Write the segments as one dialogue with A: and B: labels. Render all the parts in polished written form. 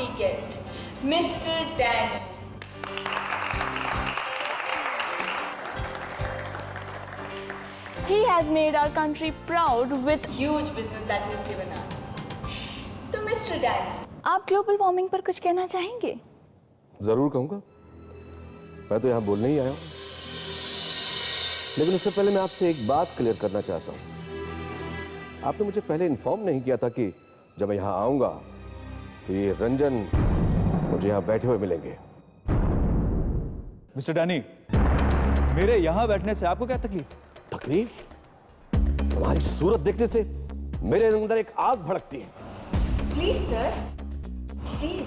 A: lovely guest, Mr. Danny. He has made our country proud with huge business that he has given us. तो Mr. Danny, आप global warming पर कुछ कहना चाहेंगे?
B: जरूर कहूंगा। मैं तो यहाँ बोलने ही आया हूँ, लेकिन उससे पहले मैं आपसे एक बात क्लियर करना चाहता हूँ। आपने मुझे पहले इन्फॉर्म नहीं किया था कि जब मैं यहाँ आऊंगा तो ये रंजन मुझे यहाँ बैठे हुए मिलेंगे।
C: मिस्टर डैनी, मेरे यहाँ बैठने से आपको क्या तकलीफ?
B: तकलीफ? तुम्हारी सूरत देखने से मेरे अंदर एक आग भड़कती है।
A: Please sir, please.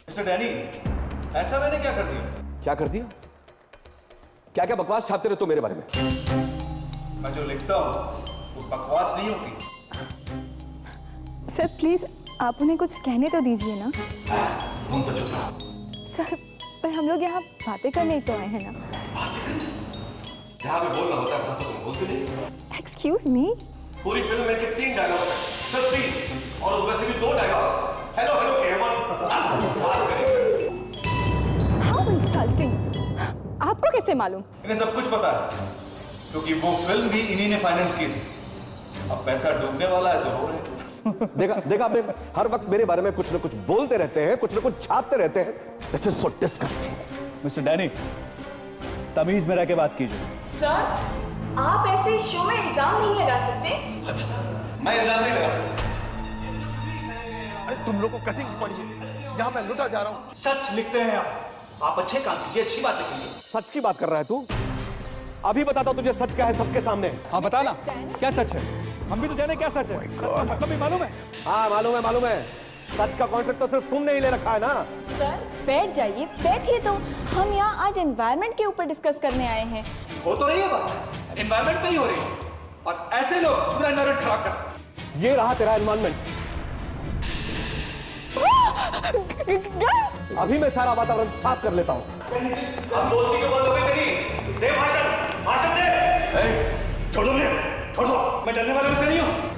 C: Mister Danny, ऐसा मैंने क्या कर दिया?
B: क्या कर दिया? क्या क्या बकवास छापते रहते हो मेरे बारे में?
C: मैं जो लिखता हूँ वो बकवास नहीं होती।
D: सर प्लीज आप उन्हें कुछ कहने तो दीजिए ना।
B: तुम तो चुप रहो।
D: सर पर हम लोग यहाँ बातें करने ही तो आए हैं ना।
B: बातें करने? जहाँ पे बोलना होता है वहाँ तो तुम बोलते नहीं।
D: Excuse me.
B: पूरी फिल्म में के 3 डायलॉग, सिर्फ 3, और उसमें से भी 2 डायलॉग्स हेलो हेलो के बात करेंगे।
D: How insulting! आपको कैसे मालूम?
C: इन्हें सब कुछ पता है, क्योंकि वो फिल्म भी इन्हीं ने फाइनेंस की थी। अब पैसा डूबने वाला है तो रो रहे हैं।
B: देखा आपने हर वक्त मेरे बारे में कुछ न कुछ बोलते रहते हैं, कुछ न कुछ छापते रहते हैं। This is so disgusting.
C: Mister Danny, तमीज में रह के बात कीजिए।
A: सर, आप ऐसे शो में इल्जाम नहीं लगा सकते।
B: अच्छा, मैं इल्जाम नहीं लगा सकता।
E: अरे तुम लोग को कटिंग पड़ी है, यहाँ मैं लुटा जा रहा हूँ।
C: सच लिखते हैं आप अच्छे काम कीजिए, अच्छी बात कीजिए।
B: सच की बात कर रहा है तू? अभी बताता तुझे सच क्या है सबके सामने।
C: हाँ बता ना, क्या सच है? हम भी तो जाने क्या सच है। सच का मतलब भी मालूम है?
B: हाँ मालूम है। सच का कॉन्ट्रैक्ट तो सिर्फ तुमने ही ले रखा है ना।
D: सर बैठ जाइए, बैठिए। तो हम यहाँ आज एनवायरनमेंट के ऊपर डिस्कस करने आए हैं।
C: हो तो रही है बात, एनवायरमेंट पे ही हो रही है, और ऐसे लोग पूरा एनवायरमेंट खराब कर।
B: ये रहा तेरा एनवायरमेंट। अभी मैं सारा वातावरण साफ कर लेता हूँ।
E: अब बोलती क्यों बंद हो गई तेरी? दे भाषण दे। छोड़ दो मुझे, छोड़ दो।
C: मैं डरने वाले में से नहीं हूँ।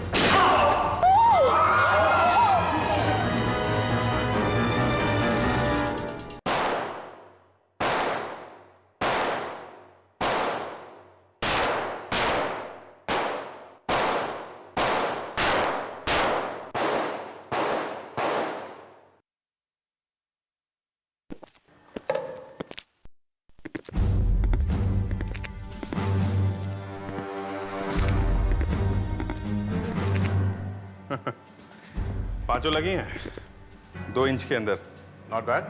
F: पांचों लगी हैं 2 इंच के अंदर, नॉट बैड।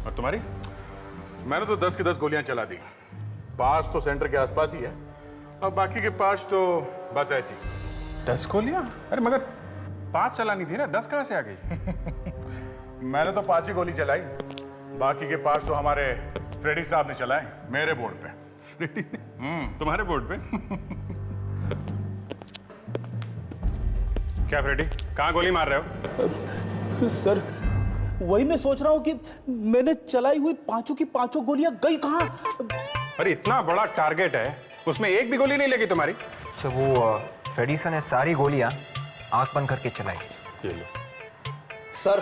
F: और तुम्हारी? मैंने तो 10 की 10 गोलियां चला दी। 5 तो सेंटर के आसपास ही है, और बाकी के 5 तो बस ऐसी। 10 गोलियां? अरे मगर 5 चलानी थी ना, 10 कहां से आ गई? मैंने तो 5 ही गोली चलाई, बाकी के 5 तो हमारे फ्रेडी साहब ने चलाए, मेरे बोर्ड पे। तुम्हारे बोर्ड पे। क्या फ्रेडी, कहाँ गोली मार रहे हो?
G: सर वही मैं सोच रहा हूँ कि मैंने चलाई हुई 5 की 5 गोलियां गई कहाँ?
F: अरे इतना बड़ा टारगेट है, उसमें एक भी गोली नहीं लगी तुम्हारी?
H: सर वो फ्रेडी सर ने सारी गोलियां आंख बंद करके चलाई।
F: ये लो।
G: सर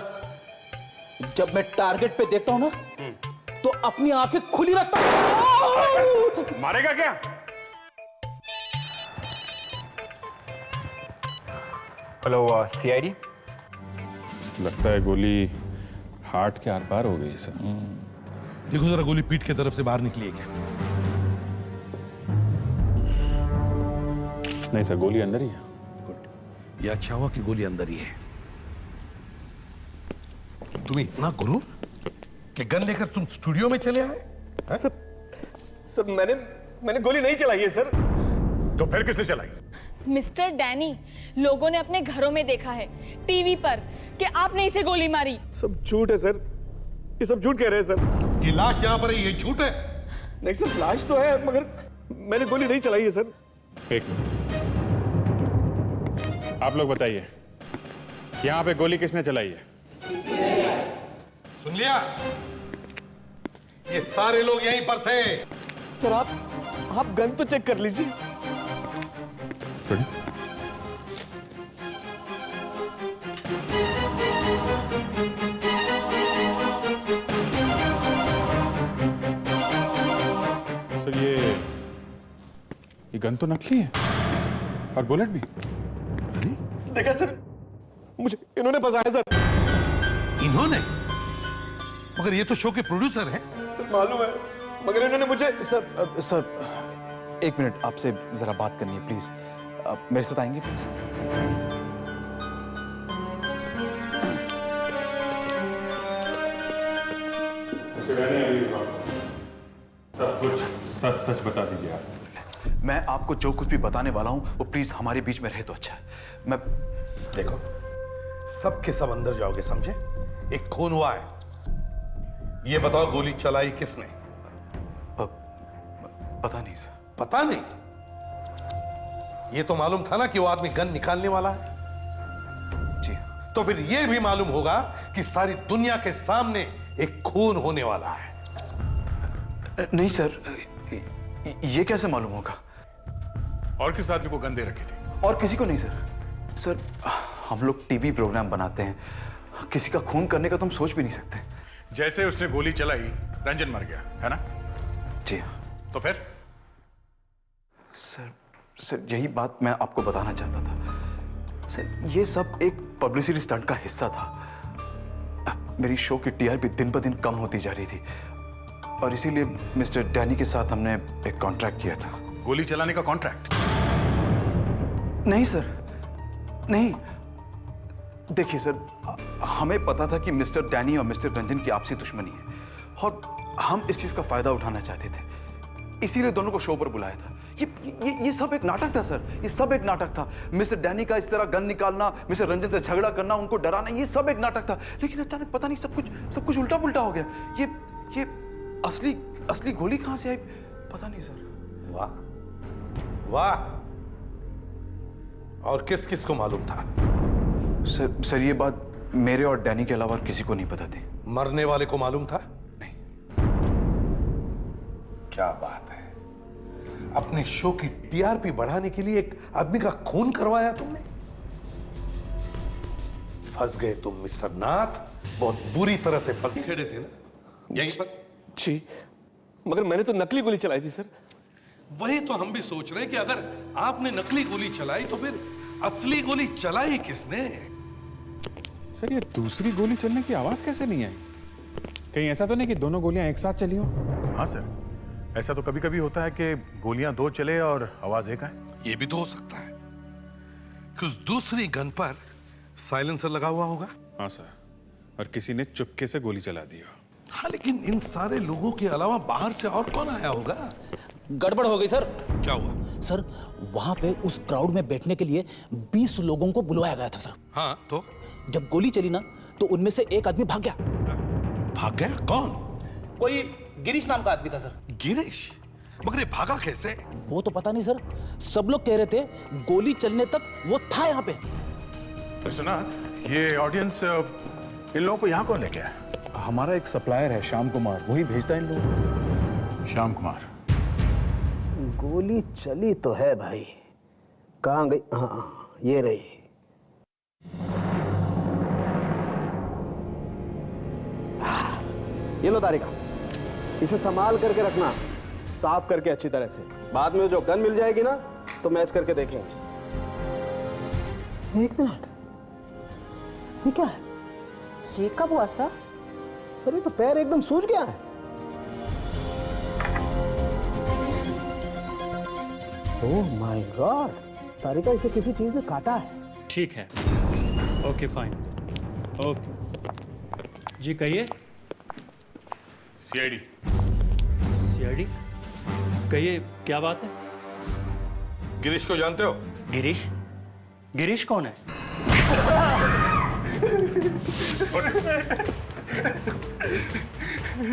G: जब मैं टारगेट पे देखता हूँ ना तो अपनी आंखें खुली रखता हूँ।
F: मारेगा क्या?
H: Hello CID.
F: लगता है गोली हार्ट के आर पार हो गई सर।
E: देखो जरा गोली पीठ की तरफ से बाहर निकली है क्या?
F: नहीं सर, गोली अंदर ही है।
E: ये अच्छा हुआ कि गोली अंदर ही है। तुम इतना गुरूर कि गन लेकर तुम स्टूडियो में चले आए?
B: सर मैंने गोली नहीं चलाई है सर।
F: तो फिर किसने चलाई?
A: मिस्टर डैनी, लोगों ने अपने घरों में देखा है, टीवी पर, कि आपने इसे गोली मारी।
B: सब झूठ है सर, ये सब झूठ कह रहे हैं सर।
E: ये लाश यहाँ पर है, ये झूठ है?
B: नहीं सर, लाश तो है मगर मैंने गोली नहीं चलाई है सर।
F: एक मिनट, आप लोग बताइए, यहाँ पे गोली किसने चलाई है?
E: सुन लिया? ये सारे लोग यहीं पर थे।
B: सर आप गन तो चेक कर लीजिए।
F: गन तो नकली है और बुलेट भी।
E: देखा सर, मुझे इन्होंने फंसाया सर।
I: इन्होंने? मगर ये तो शो के प्रोड्यूसर हैं।
E: सर मालूम है, मगर इन्होंने मुझे
G: सर एक मिनट, आपसे जरा बात करनी है प्लीज। मेरे साथ आएंगे प्लीज?
F: सब कुछ सच सच बता दीजिए आप।
G: मैं आपको जो कुछ भी बताने वाला हूं वो प्लीज हमारे बीच में रहे तो अच्छा है। मैं
I: देखो, सब के सब अंदर जाओगे, समझे? एक खून हुआ है। ये बताओ गोली चलाई किसने?
G: पता नहीं सर।
I: पता नहीं? ये तो मालूम था ना कि वो आदमी गन निकालने वाला है।
G: जी
I: तो फिर ये भी मालूम होगा कि सारी दुनिया के सामने एक खून होने वाला है।
G: नहीं सर, ये कैसे मालूम होगा?
F: और किस आदमी को गन दे रखी थी?
G: और किसी को नहीं सर। सर हम लोग टीवी प्रोग्राम बनाते हैं, किसी का खून करने का तो हम सोच भी नहीं सकते।
F: जैसे उसने गोली चलाई, रंजन मर गया है ना?
G: जी
F: तो फिर?
G: सर यही बात मैं आपको बताना चाहता था। सर ये सब एक पब्लिसिटी स्टंट का हिस्सा था। मेरी शो की टीआरपी दिन ब दिन कम होती जा रही थी और इसीलिए मिस्टर डैनी के साथ हमने एक कॉन्ट्रैक्ट किया था।
F: गोली चलाने का कॉन्ट्रैक्ट?
G: नहीं सर, नहीं। देखिए सर, हमें पता था कि मिस्टर डैनी और मिस्टर रंजन की आपसी दुश्मनी है और हम इस चीज का फायदा उठाना चाहते थे, इसीलिए दोनों को शो पर बुलाया था। ये सब एक नाटक था सर, ये सब एक नाटक था। मिस्टर डैनी का इस तरह गन निकालना, मिस्टर रंजन से झगड़ा करना, उनको डराना, ये सब एक नाटक था। लेकिन अचानक पता नहीं सब कुछ उल्टा पुल्टा हो गया। ये असली गोली कहां से आई पता नहीं सर।
I: वाह वाह। और किस किस को मालूम था?
G: सर ये बात मेरे और डैनी के अलावा किसी को नहीं पता थी।
I: मरने वाले को मालूम था?
G: नहीं।
I: क्या बात है, अपने शो की टीआरपी बढ़ाने के लिए एक आदमी का खून करवाया तुमने। फंस गए तुम मिस्टर नाथ, बहुत बुरी तरह से फंस खेड़े थे ना यहीं पर।
B: जी, मगर मैंने तो नकली गोली चलाई थी सर।
I: वही तो हम भी सोच रहे हैं कि अगर आपने नकली गोली चलाई तो फिर असली गोली चलाई किसने?
F: सर ये दूसरी गोली चलने की आवाज कैसे नहीं आई? कहीं ऐसा तो नहीं कि दोनों गोलियां एक साथ चली हो? हाँ सर, ऐसा तो कभी कभी होता है कि गोलियां दो चले और आवाज एक आए।
I: ये भी तो हो सकता है कि उस दूसरी गन पर साइलेंसर लगा हुआ होगा।
F: हाँ सर, और किसी ने चुपके से गोली चला दी हो।
I: हाँ, लेकिन इन सारे लोगों के अलावा बाहर से और कौन आया होगा?
G: गड़बड़ हो गई सर।
I: क्या हुआ?
J: सर वहां पे उस क्राउड में बैठने के लिए 20 लोगों को बुलवाया गया था सर।
I: हाँ तो?
J: जब गोली चली ना तो उनमें से एक आदमी भाग गया।
I: भाग गया? कौन?
J: कोई गिरीश नाम का आदमी था सर।
I: गिरीश? मगर ये भागा कैसे?
J: वो तो पता नहीं सर, सब लोग कह रहे थे गोली चलने तक वो था यहाँ पे।
F: सुना, ये ऑडियंस इन लोगों को यहाँ कौन लेके आया?
G: हमारा एक सप्लायर है श्याम कुमार, वही भेजता है इन लोगों को।
F: श्याम कुमार?
K: गोली चली तो है भाई, कहाँ गई? हाँ ये रही। ये लो तारिका, इसे संभाल करके रखना, साफ करके अच्छी तरह से। बाद में जो गन मिल जाएगी ना तो मैच करके देखेंगे। एक मिनट, ये क्या है?
D: ये कब हुआ सर?
K: अरे तो पैर एकदम सूज गया है। ओह माय गॉड, तारिका इसे किसी चीज ने काटा है।
L: ठीक है, ओके फाइन, ओके जी कहिए।
F: सीआईडी।
L: सीआईडी? कहिए क्या बात है?
I: गिरीश को जानते हो?
L: गिरीश? गिरीश कौन है?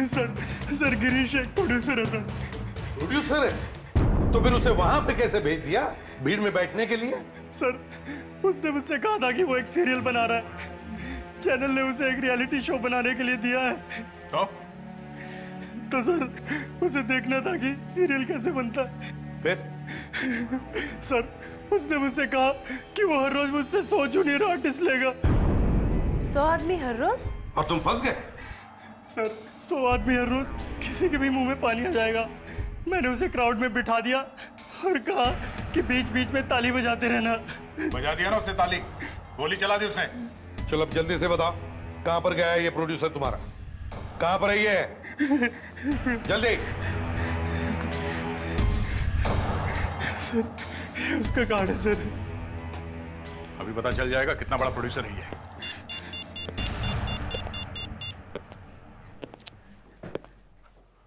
E: सर गिरीश एक प्रोड्यूसर है सर।
I: प्रोड्यूसर है? तो फिर उसे वहां पे कैसे भेज दिया, भीड़ में बैठने के लिए?
E: सर उसने मुझसे कहा था कि वो एक सीरियल बना रहा है, चैनल ने उसे एक रियलिटी शो बनाने के लिए दिया है। तो सर उसे देखना था कि सीरियल कैसे बनता है।
I: फिर?
E: सर उसने मुझसे कहा कि वो हर रोज मुझसे 100 जूनियर आर्टिस्ट लेगा।
D: 100 आदमी हर रोज?
I: और तुम फंस गए?
E: सर 100 आदमी हर रोज, किसी के भी मुंह में पानी आ जाएगा। मैंने उसे क्राउड में बिठा दिया और कहा कि बीच बीच में ताली बजाते रहना।
F: बजा दिया ना उसने ताली, गोली चला दी उसने।
I: चलो अब जल्दी से बताओ, कहां पर गया है ये प्रोड्यूसर तुम्हारा? कहां पर है ये? जल्दी।
E: सर, उसका कार्ड है सर।
F: अभी पता चल जाएगा कितना बड़ा प्रोड्यूसर है ये।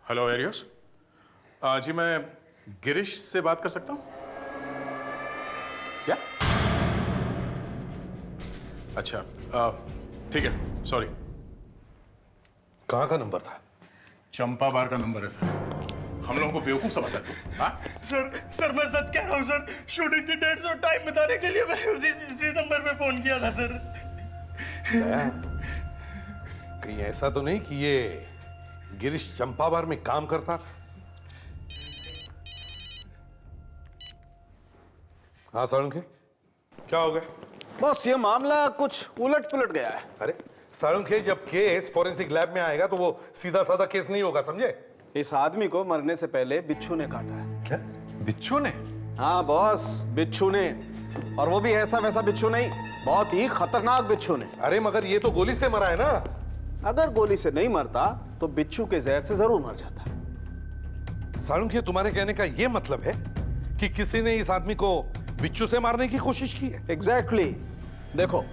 F: हेलो एरियस, जी मैं गिरीश से बात कर सकता हूं क्या? अच्छा ठीक है, सॉरी।
I: कहां का नंबर था?
F: चंपा बार का नंबर है सर। हम लोगों को बेवकूफ समझता है तू? हाँ?
E: सर मैं सच कह रहा हूँ सर, शूटिंग की डेट्स और टाइम बताने के लिए मैंने इसी नंबर पे फोन किया था सर।
I: कहीं ऐसा तो नहीं कि ये गिरीश चंपाबार में काम करता था? हाँ साळुंखे, क्या हो गया?
K: बस ये मामला कुछ उलट पुलट गया है।
I: अरे साळुंखे, जब केस फोरेंसिक लैब में आएगा तो वो सीधा साधा केस नहीं होगा, समझे?
K: इस आदमी को मरने से पहले बिच्छू ने काटा है।
I: क्या?
F: बिच्छू ने?
K: हाँ बॉस, बिच्छू ने। और वो भी ऐसा वैसा बिच्छू नहीं, बहुत ही खतरनाक बिच्छू ने।
I: अरे मगर ये तो गोली से मरा है ना?
K: अगर गोली से नहीं मरता तो बिच्छू के जहर से जरूर मर जाता।
I: साळुंखे, तुम्हारे कहने का ये मतलब है कि किसी ने इस आदमी को बिच्छू से मारने की कोशिश की है?
K: एग्जैक्टली। देखो,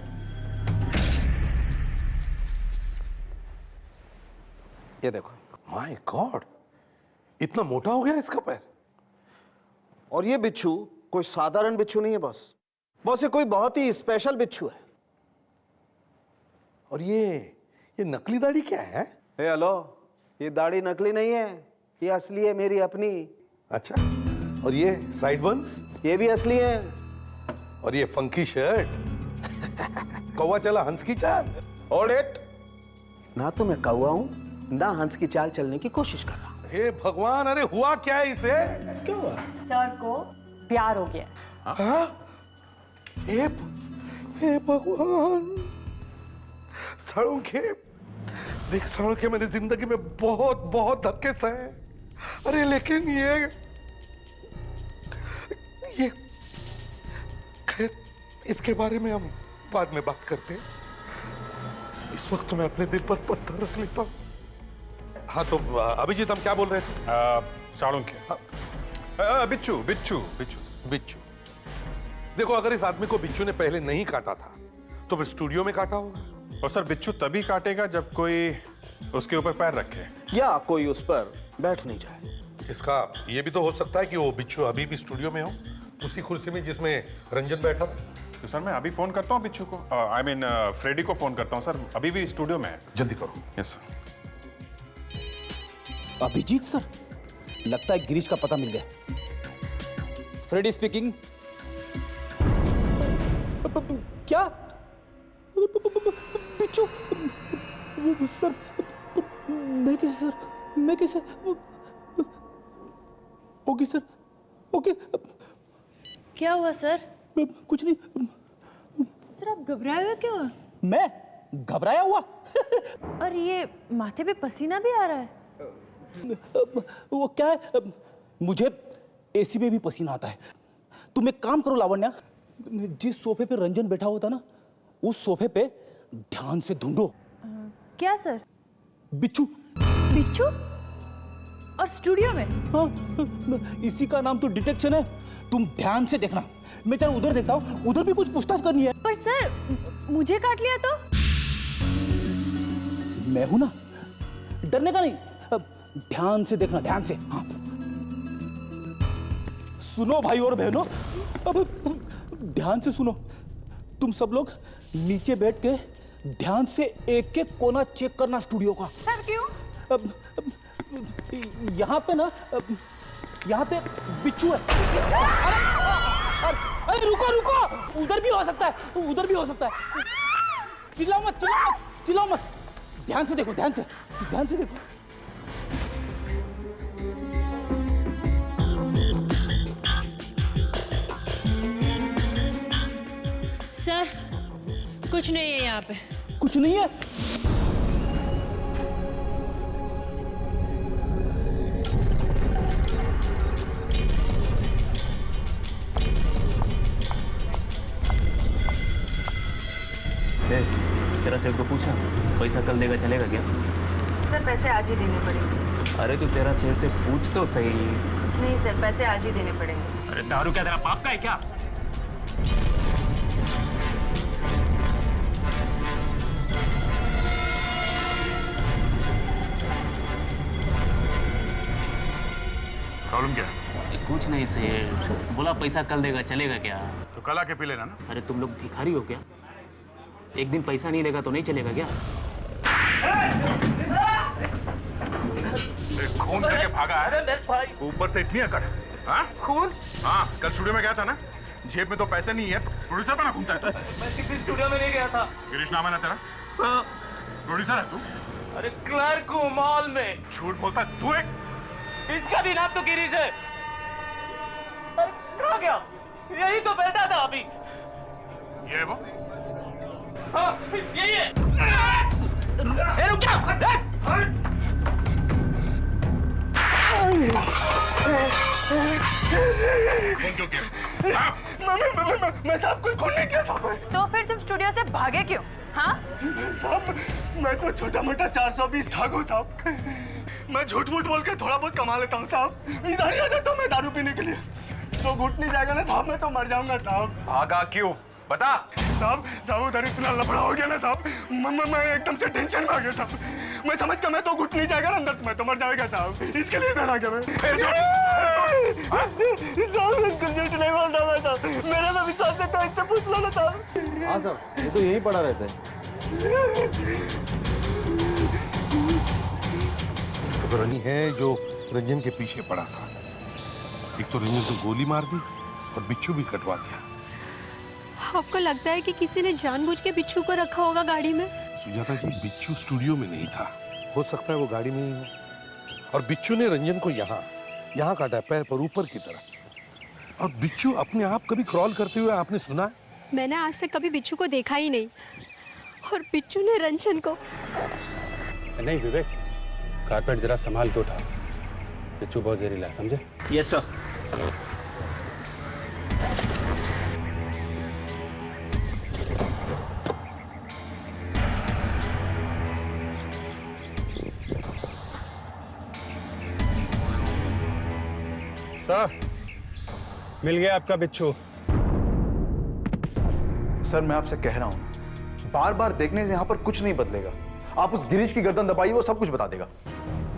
K: ये देखो।
I: माय गॉड, इतना मोटा हो गया इसका पैर।
K: और ये बिच्छू कोई साधारण बिच्छू नहीं है बॉस। बॉस, ये कोई बहुत ही स्पेशल बिच्छू है।
I: और ये नकली दाढ़ी क्या है?
K: हेलो, ये दाढ़ी नकली नहीं है, ये असली है, मेरी अपनी।
I: अच्छा, और ये साइड बन्स?
K: ये भी असली है।
I: और ये फंकी शर्ट? कौवा चला हंस की चाल।
K: Hold it। ना तो मैं कौवा हूं, ना हंस की चाल चलने की कोशिश कर रहा हूं।
I: हे भगवान, अरे हुआ क्या है इसे?
K: क्या हुआ?
D: सर को प्यार हो गया।
I: हाँ? हे भगवान। साळुंखे, देख साळुंखे, मैंने जिंदगी में बहुत बहुत धक्के सहे। अरे लेकिन ये खैर, इसके बारे में हम बाद में बात करते हैं। इस वक्त तो मैं अपने दिल पर पत्थर रख लेता हूं। हाँ तो अभिजीत, हम क्या बोल रहे थे?
F: साळुंखे। बिच्छू बिच्छू बिच्छू
I: बिच्छू। देखो, अगर इस आदमी को बिच्छू ने पहले नहीं काटा था तो फिर स्टूडियो में काटा होगा।
F: और सर, बिच्छू तभी काटेगा जब कोई उसके ऊपर पैर रखे
K: या कोई उस पर बैठ नहीं जाए।
I: इसका ये भी तो हो सकता है कि वो बिच्छू अभी भी स्टूडियो में हो, उसी कुर्सी में जिसमें रंजन बैठा था।
F: तो सर मैं अभी फोन करता हूँ बिच्छू को, आई मीन फ्रेडी को फोन करता हूँ सर, अभी भी स्टूडियो में है।
I: जल्दी करो।
F: Yes sir.
J: अभिजीत सर, लगता है गिरीश का पता मिल गया। Freddy speaking. क्या? बिच्छू सर, मैं कैसे ओके सर, ओके।
D: क्या हुआ सर?
J: कुछ नहीं
D: सर, आप घबराए हुए क्यों?
J: मैं घबराया हुआ?
D: और ये माथे पे पसीना भी आ रहा है।
J: वो क्या है, मुझे एसी में भी पसीना आता है। तुम एक काम करो लावण्या, जिस सोफे पे रंजन बैठा होता ना, उस सोफे पे ध्यान से ढूंढो।
D: क्या सर?
J: बिच्छू।
D: बिच्छू? और स्टूडियो में?
J: हाँ, इसी का नाम तो डिटेक्शन है। तुम ध्यान से देखना, मैं चल उधर देखता हूँ, उधर भी कुछ पूछताछ करनी है।
D: पर सर, मुझे काट लिया तो?
J: मैं हूं ना, डरने का नहीं। ध्यान से देखना, ध्यान से। हाँ। सुनो भाई और बहनों, अब ध्यान से सुनो। तुम सब लोग नीचे बैठ के ध्यान से एक एक कोना चेक करना स्टूडियो का।
D: सर क्यों?
J: यहाँ पे ना, यहाँ पे बिच्छू है। अरे रुको रुको, उधर भी हो सकता है, उधर भी हो सकता है। चिल्लाओ मत, चिल्लाओ मत, चिल्लाओ मत। ध्यान से देखो, ध्यान से देखो।
D: सर, कुछ नहीं है यहाँ पे।
J: कुछ नहीं है?
M: पैसा कल देगा चलेगा क्या?
N: सर पैसे आज ही देने पड़ेंगे।
M: अरे तू तेरा शेर से पूछ तो सही।
N: नहीं सर, पैसे आज ही देने पड़ेंगे।
M: अरे दारू क्या तेरा पाप का है क्या?
F: प्रॉब्लम क्या है?
M: कुछ नहीं सेठ, बोला पैसा कल देगा चलेगा क्या?
F: तो कल आके पी लेना ना।
M: अरे तुम लोग भिखारी हो क्या? एक दिन पैसा नहीं लेगा तो नहीं चलेगा क्या?
F: खून करके भागा है, ऊपर से इतनी अकड़। हाँ?
M: खून?
F: हाँ, कल स्टूडियो में गया था ना, जेब में तो पैसे नहीं है, प्रोड्यूसर बना घूमता है।
M: मैं किसी स्टूडियो में नहीं गया था।
F: गिरीश नाम है ना तेरा?
M: हाँ।
F: प्रोड्यूसर है तू?
M: अरे क्लर्क हूँ मॉल में।
F: झूठ बोलता है तू?
M: इसका भी नाम तो गिरीश है। अरे कहाँ गया? यही तो बैठा था अभी।
F: ये वो?
M: हाँ, यही है। रुक जा।
E: मैं साहब कोई खून नहीं किया साहब।
N: तो फिर तुम स्टूडियो से भागे क्यों? हाँ?
E: साहब मैं तो छोटा मोटा 420 ठाक हूँ साहब। मैं झूठ मूठ बोल के थोड़ा बहुत कमा लेता हूँ साहब। इधर ही आ जाता हूँ मैं दारू पीने के लिए। तो घुट नहीं जाएगा ना साहब, मैं तो मर जाऊंगा साहब।
F: भागा क्यों? बता।
E: साहब उधर इतना लफड़ा हो गया ना साहब, मैं एकदम से टेंशन में आ गया साहब। मैं समझ कर मैं तो घुट नहीं जाएगा ना अंदर, मैं तो मर जाएगा साहब, इसके लिए इधर आ गया मैं। झूठ नहीं बोल रहा मैं साहब, मेरे में विश्वास है तो इससे पूछ लो ना साहब।
K: हाँ साहब, ये तो यहीं पड़ा रहता है।
I: रनी है जो रंजन के पीछे पड़ा था। एक तो रंजन को गोली मार दी और बिच्छू भी कटवा दिया।
O: आपको लगता है कि किसी ने जानबूझ के बिच्छू को रखा होगा गाड़ी में?
I: सुजाता जी, बिच्छू स्टूडियो में नहीं था, हो सकता है वो गाड़ी में ही हो। और बिच्छू ने रंजन को यहाँ काटा, पैर पर ऊपर की तरफ। और बिच्छू अपने आप कभी क्रॉल करते हुए आपने सुना?
O: मैंने आज तक कभी बिच्छू को देखा ही नहीं। और बिच्छू ने रंजन को।
J: नहीं विवेक, कारपेट जरा संभाल के उठा, बिच्छू बहुत जहरीला है, समझे?
M: Yes sir.
K: सर, मिल गया आपका बिच्छू।
G: सर मैं आपसे कह रहा हूं, बार बार देखने से यहां पर कुछ नहीं बदलेगा। आप उस गिरीश की गर्दन दबाइए, वो सब कुछ बता देगा।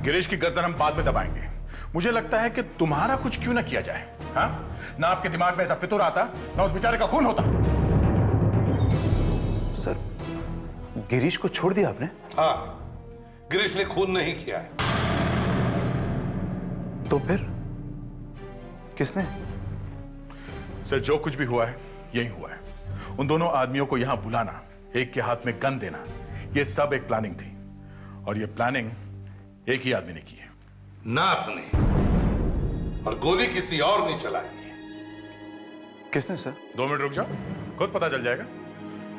F: गिरीश की गर्दन हम बाद में दबाएंगे। मुझे लगता है कि तुम्हारा कुछ क्यों ना किया जाए। हाँ? ना आपके दिमाग में ऐसा फितूर आता, ना उस बेचारे का खून होता।
G: सर, गिरीश को छोड़ दिया आपने?
I: हाँ, गिरीश ने खून नहीं किया है।
G: तो फिर किसने?
F: सर जो कुछ भी हुआ है यही हुआ है। उन दोनों आदमियों को यहां बुलाना, एक के हाथ में गन देना, यह सब एक प्लानिंग थी। और यह प्लानिंग एक ही आदमी ने की है।
I: नाथ ने। और गोली किसी और ने चलाई है।
G: किसने सर?
F: 2 मिनट रुक जाओ, खुद पता चल जाएगा।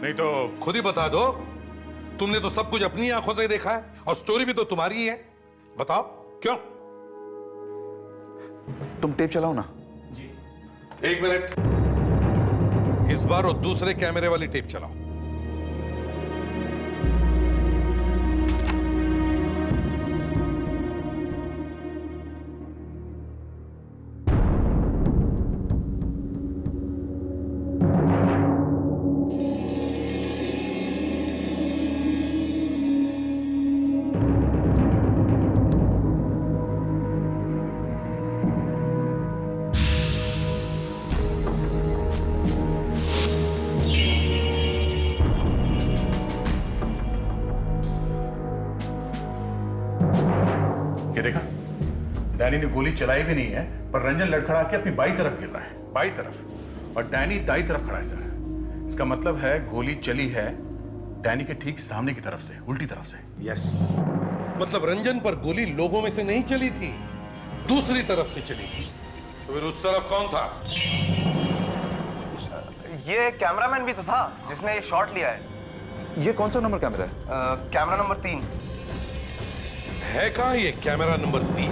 F: नहीं तो
I: खुद ही बता दो। तुमने तो सब कुछ अपनी आंखों से देखा है और स्टोरी भी तो तुम्हारी ही है। बताओ क्यों?
G: तुम टेप चलाओ ना।
F: जी।
I: 1 मिनट, इस बार वो दूसरे कैमरे वाली टेप चलाओ।
F: ये देखा, डैनी ने गोली चलाई भी नहीं है, पर रंजन लड़खड़ा के अपनी बाई तरफ गिर रहा है, बाई तरफ, और डैनी दाई तरफ खड़ा है। सर इसका मतलब है गोली चली है डैनी के ठीक सामने की तरफ से, उल्टी तरफ से।
I: यस, मतलब रंजन पर गोली लोगों में से नहीं चली थी, दूसरी तरफ से चली थी। तो फिर उस तरफ कौन था?
K: ये कैमरामैन भी तो था जिसने ये शॉट लिया है।
G: ये कौन सा नंबर कैमरा है?
K: कैमरा नंबर 3
I: है। कहां ये कैमरा नंबर 3?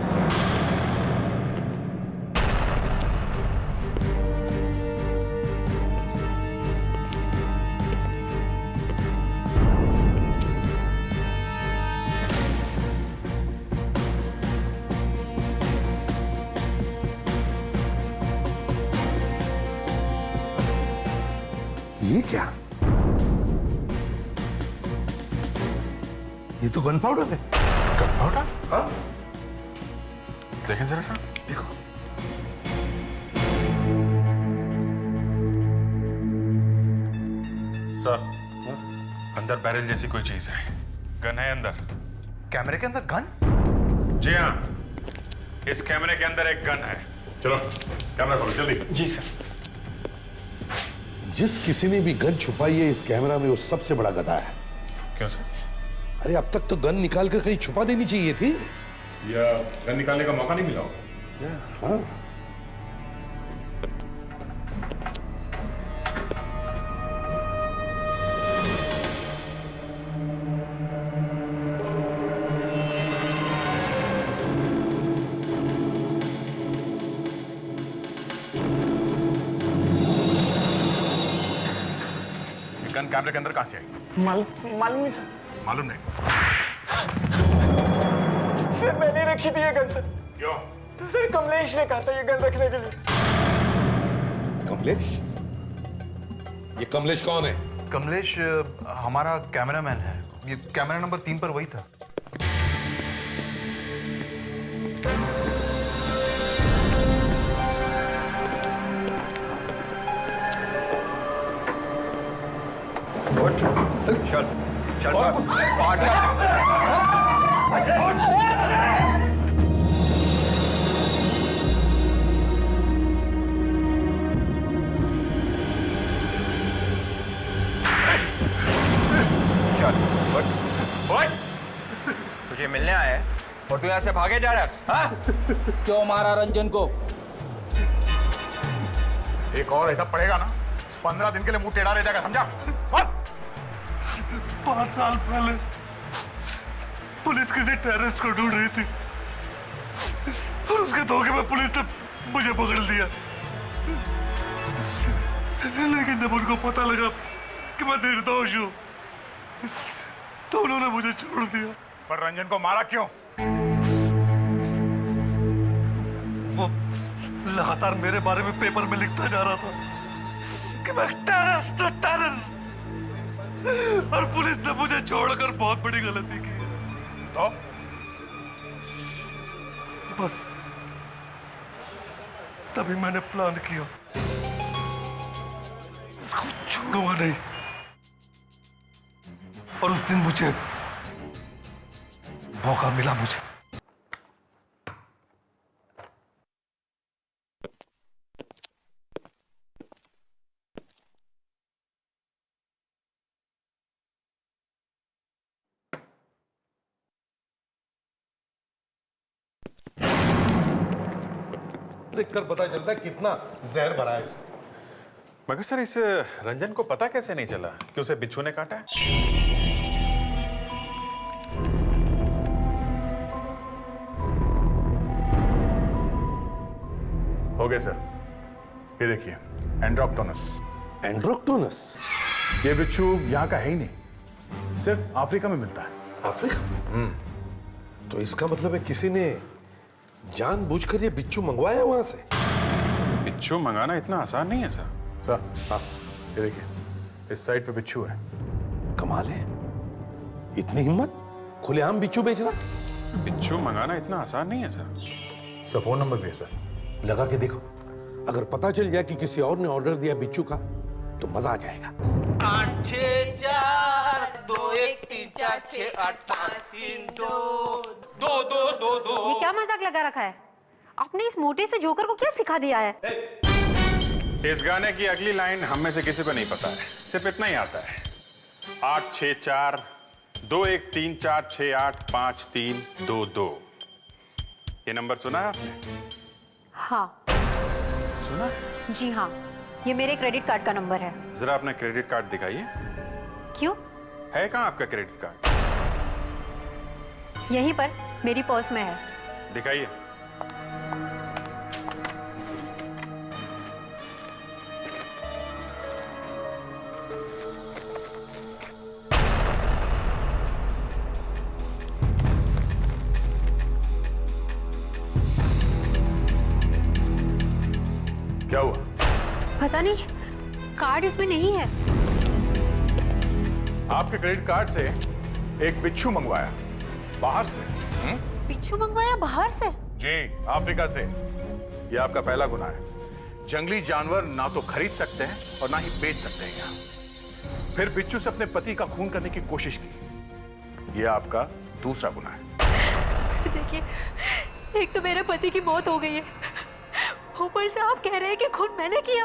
I: क्या? ये तो गन पाउडर है।
F: Gun powder?
I: हाँ,
F: देखें जरा सा।
I: देखो।
F: सर, अंदर बैरल जैसी कोई चीज है। गन है अंदर।
G: कैमरे के अंदर गन?
F: जी हाँ, इस कैमरे के अंदर एक गन है। चलो कैमरा खोलो जल्दी।
L: जी सर।
I: जिस किसी ने भी गन छुपाई है इस कैमरा में वो सबसे बड़ा गधा है।
F: क्यों सर?
I: अरे अब तक तो गन निकाल कर कहीं छुपा देनी चाहिए थी।
F: या गन निकालने का मौका नहीं मिला हो?
I: हाँ।
F: गन कैमरे के अंदर कहां से आई?
M: मालूम नहीं सर।
F: मालूम नहीं?
M: सर मैंने रखी थी ये गन सर।
F: क्यों?
M: सर कमलेश ने कहा था ये गन रखने के लिए।
I: कमलेश? ये कमलेश कौन है?
G: कमलेश हमारा कैमरामैन है। ये कैमरा नंबर 3 पर वही था।
F: चल चल
H: तुझे मिलने आया है और तू यहाँ से भागे जा रहा है? हाँ?
J: क्यों मारा रंजन को?
F: एक और ऐसा पड़ेगा ना 15 दिन के लिए मुंह टेढ़ा रह जाएगा, समझा?
E: 5 साल पहले पुलिस किसी टेररिस्ट को ढूंढ रही थी और उसके धोखे में पुलिस ने मुझे पकड़ लिया। लेकिन जब उनको पता लगा कि मैं निर्दोष हूं तो उन्होंने मुझे छोड़ दिया।
F: पर रंजन को मारा क्यों?
E: वो लगातार मेरे बारे में पेपर में लिखता जा रहा था कि मैं टेररिस्ट हूं, टेररिस्ट। और पुलिस ने मुझे छोड़कर बहुत बड़ी गलती की है।
F: तो
E: बस तभी मैंने प्लान किया, इसको छोड़ूंगा नहीं। और उस दिन मुझे मौका मिला। मुझे
I: देखकर पता चलता है कितना जहर भरा है इसमें।
F: मगर सर इस रंजन को पता कैसे नहीं चला कि उसे बिच्छू ने काटा है? हो गए सर, ये देखिए एंड्रोक्टोनस।
I: एंड्रोक्टोनस?
F: ये बिच्छू यहाँ का है ही नहीं, सिर्फ अफ्रीका में मिलता है।
I: अफ्रीका? तो इसका मतलब है किसी ने जानबूझकर ये बिच्छू मंगवाया वहां से।
F: बिच्छू मंगाना इतना आसान नहीं है सर। सर हाँ, ये देखिए इस साइड पे बिच्छू है।
I: कमाल है, इतनी हिम्मत, खुलेआम बिच्छू बेचना।
F: बिच्छू मंगाना इतना आसान नहीं है सर। सर फोन नंबर भी है सर,
I: लगा के देखो। अगर पता चल जाए कि किसी और ने ऑर्डर दिया बिच्छू का तो मजा आ जाएगा।
M: 8 6 4 2 1 3 4 6 8 5 3 2 2 2 2 2।
O: ये क्या मजाक लगा रखा है? आपने इस मोटे से जोकर को क्या सिखा दिया है?
F: इस गाने की अगली लाइन हम में से किसी को नहीं पता है, सिर्फ इतना ही आता है 8 6 4 2 1 3 4 6 8 5 3 2 2। ये नंबर सुना है आपने?
O: हाँ
F: सुना?
O: जी हाँ, ये मेरे क्रेडिट कार्ड का नंबर है।
F: जरा अपना क्रेडिट कार्ड दिखाइए।
O: क्यों?
F: है कहाँ आपका क्रेडिट कार्ड?
O: यहीं पर मेरी पर्स में है।
F: दिखाइए। क्या हुआ?
O: पता नहीं, कार्ड इसमें नहीं है।
F: आपके क्रेडिट कार्ड से एक बिच्छू मंगवाया बाहर से।
O: बिच्छू मंगवाया बाहर से?
F: जी, अफ्रीका से। ये आपका पहला गुनाह है। जंगली जानवर ना तो खरीद सकते हैं और ना ही बेच सकते हैं यहाँ। फिर बिच्छू से अपने पति का खून करने की कोशिश की। ये आपका दूसरा गुनाह है।
O: देखिए, एक तो मेरे पति की मौत हो गई है, ऊपर से आप कह रहे हैं कि खून मैंने किया।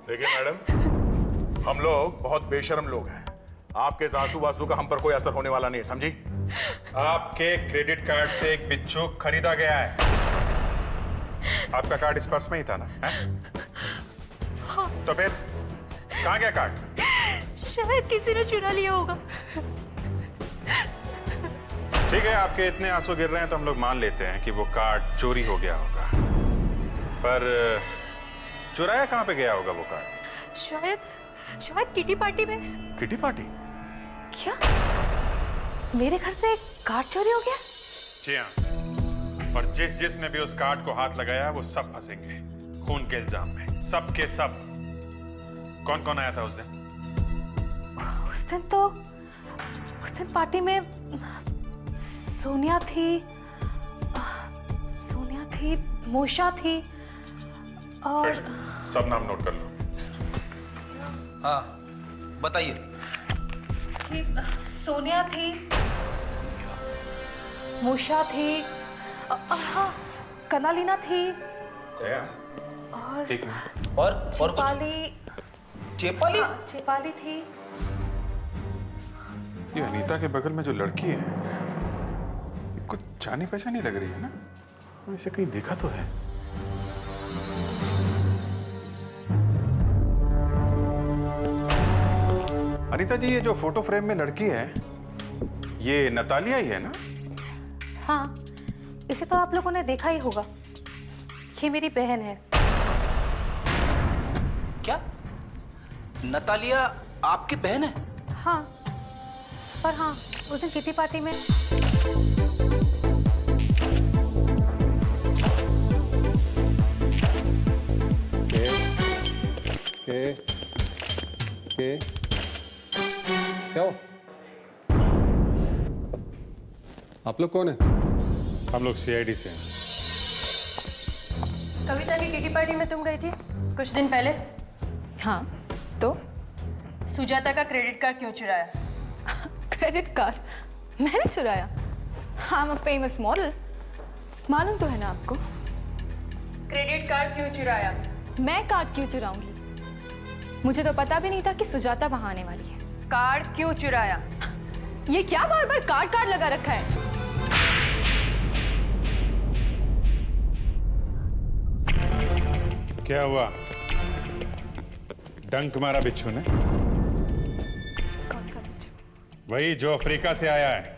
F: देखिए मैडम, हम लोग बहुत बेशर्म लोग हैं। आपके आंसू वासू का हम पर कोई असर होने वाला नहीं है, समझी?
C: आपके क्रेडिट कार्ड से एक बिच्छू खरीदा गया है। आपका कार्ड इस पर्स में ही था ना?
O: हाँ।
C: तो फिर कहाँ गया कार्ड?
O: शायद किसी ने चुरा लिया होगा।
C: ठीक है, आपके इतने आंसू गिर रहे हैं तो हम लोग मान लेते हैं कि वो कार्ड चोरी हो गया होगा। पर चुराया कहाँ पे गया होगा वो कार्ड?
O: शायद किटी पार्टी में।
C: Kitty party?
O: क्या मेरे घर से कार्ड चोरी हो गया?
C: जी हाँ, और जिसने भी उस कार्ड को हाथ लगाया वो सब फंसेंगे खून के इल्जाम में, सब के सब। कौन कौन आया था उस दिन?
O: उस दिन पार्टी में सोनिया थी, मोशा थी और
C: सब नाम नोट कर लो।
M: हाँ बताइए।
O: सोनिया थी, मोशा थी, हाँ कनालिना थी, और
M: ठीक है। और
O: चेपाली थी।
C: ये अनीता के बगल में जो लड़की है, ये कुछ जानी पहचानी लग रही है ना? इसे कहीं देखा तो है। अनीता जी, ये जो फोटो फ्रेम में लड़की है, ये नतालिया ही है ना?
O: हाँ, इसे तो आप लोगों ने देखा ही होगा। ये मेरी बहन है।
M: क्या नतालिया आपकी बहन है?
O: हाँ, पर हाँ उस दिन किटी पार्टी में
P: क्या हो? आप लोग कौन है?
C: हम लोग सीआईडी से हैं।
N: कविता की किटी पार्टी में तुम गई थी कुछ दिन पहले?
D: हाँ, तो
N: सुजाता का क्रेडिट कार्ड क्यों चुराया?
D: क्रेडिट कार्ड मैंने चुराया? I am a famous model, मालूम तो है ना आपको।
N: क्रेडिट कार्ड क्यों चुराया?
D: मैं कार्ड क्यों चुराऊंगी? मुझे तो पता भी नहीं था कि सुजाता वहां आने वाली है।
N: कार्ड क्यों चुराया?
D: ये क्या बार बार कार्ड लगा रखा है?
C: क्या हुआ? डंक मारा बिच्छू ने?
D: कौन सा बिच्छू?
C: वही जो अफ्रीका से आया है।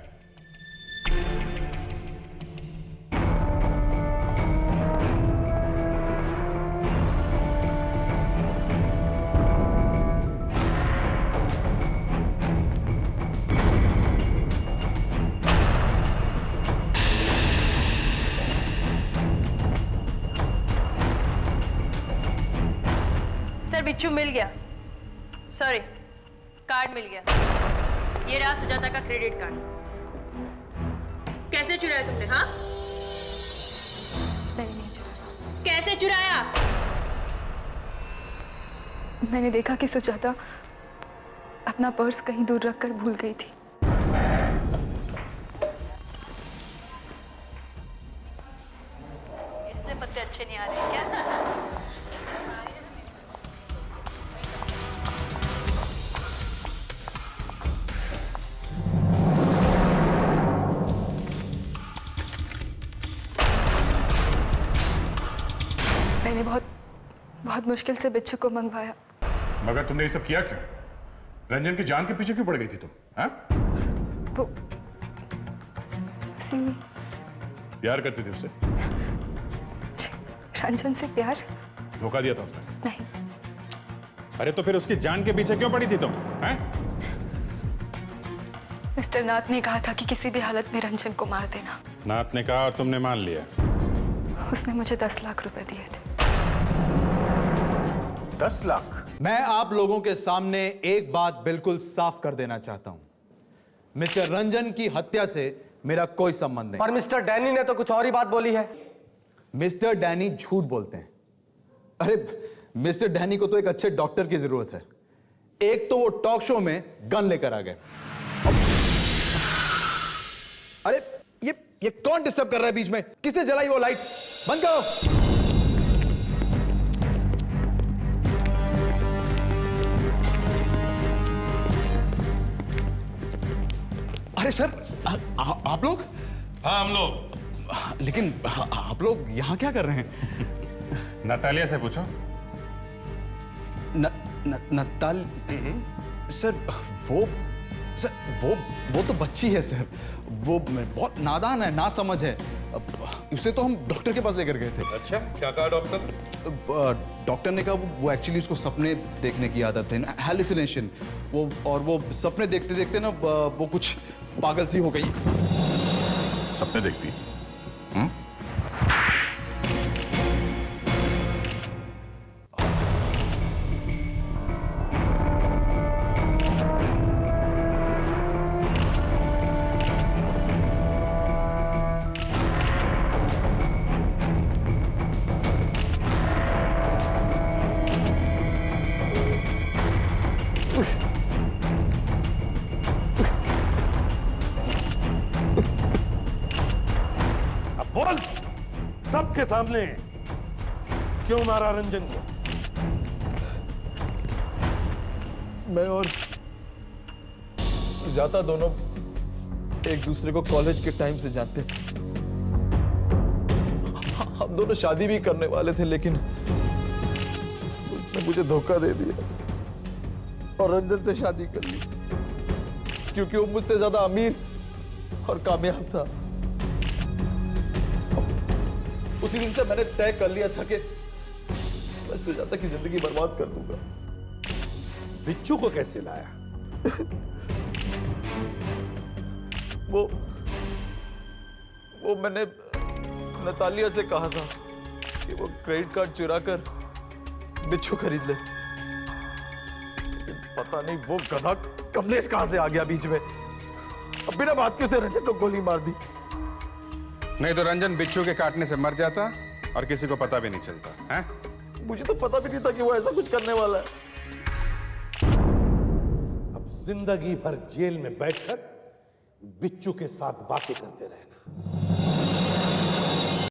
N: सर बिच्छू मिल गया, सॉरी कार्ड मिल गया। ये रहा सुजाता का क्रेडिट कार्ड। कैसे चुराया तुमने? हाँ,
D: मैंने नहीं चुराया।
N: कैसे चुराया?
D: मैंने देखा कि सुजाता अपना पर्स कहीं दूर रखकर भूल गई थी।
N: इसलिए पत्ते अच्छे नहीं आ रहे क्या?
D: मैंने बहुत मुश्किल से बिच्छू को मंगवाया।
F: मगर तुमने ये सब किया क्यों? रंजन की जान के पीछे क्यों पड़ गई थी तुम? हाँ?
D: वो सिंह
F: प्यार करती थी उससे?
D: रंजन से प्यार?
F: धोखा दिया था उसने?
D: नहीं।
C: अरे तो फिर उसकी जान के पीछे क्यों पड़ी थी तुम? हैं?
D: मिस्टर नाथ ने कहा था कि किसी भी हालत में रंजन को मार देना।
C: नाथ ने कहा और तुमने मान लिया?
D: उसने मुझे 10 लाख रुपए दिए थे।
F: 10 लाख?
Q: मैं आप लोगों के सामने एक बात बिल्कुल साफ कर देना चाहता हूं। मिस्टर रंजन की हत्या से मेरा कोई संबंध नहीं।
M: पर मिस्टर डैनी ने तो कुछ और ही बात बोली है।
Q: मिस्टर डैनी झूठ बोलते हैं। अरे मिस्टर डैनी को तो एक अच्छे डॉक्टर की जरूरत है। एक तो वो टॉक शो में गन लेकर आ गए। अरे ये कौन डिस्टर्ब कर रहा है बीच में? किसने जलाई वो लाइट? बंद करो। अरे सर, आप लोग?
C: हाँ, हम लोग।
Q: लेकिन आप लोग यहां क्या कर रहे हैं?
C: नतालिया से पूछो।
Q: नताल सर, वो तो बच्ची है सर। वो बहुत नादान है, ना समझ है। उसे तो हम डॉक्टर के पास लेकर गए थे।
C: अच्छा, क्या कहा डॉक्टर?
Q: डॉक्टर ने कहा वो एक्चुअली उसको सपने देखने की आदत है, हैलुसिनेशन। वो सपने देखते देखते ना वो कुछ पागल सी हो गई।
F: सपने देखती?
I: बोल, सबके सामने क्यों मारा रंजन को?
Q: मैं और जाता दोनों एक दूसरे को कॉलेज के टाइम से जानते थे। हम दोनों शादी भी करने वाले थे, लेकिन उसने मुझे धोखा दे दिया और रंजन से शादी कर ली, क्योंकि वो मुझसे ज्यादा अमीर और कामयाब था। उसी दिन से मैंने तय कर लिया था कि मैं सुजाता की जिंदगी बर्बाद कर दूंगा।
I: बिच्छू को कैसे लाया?
Q: वो मैंने नतालिया से कहा था कि वो क्रेडिट कार्ड चुरा कर बिच्छू खरीद ले। पता नहीं वो गधा कमलेश कहां से आ गया बीच में। अब बिना बात के उसने रंजन को गोली मार दी।
C: नहीं तो रंजन बिच्छू के काटने से मर जाता और किसी को पता भी नहीं चलता है?
Q: मुझे तो पता भी नहीं था कि वो ऐसा कुछ करने वाला है।
I: अब जिंदगी भर जेल में बैठकर बिच्छू के साथ बातें करते रहना।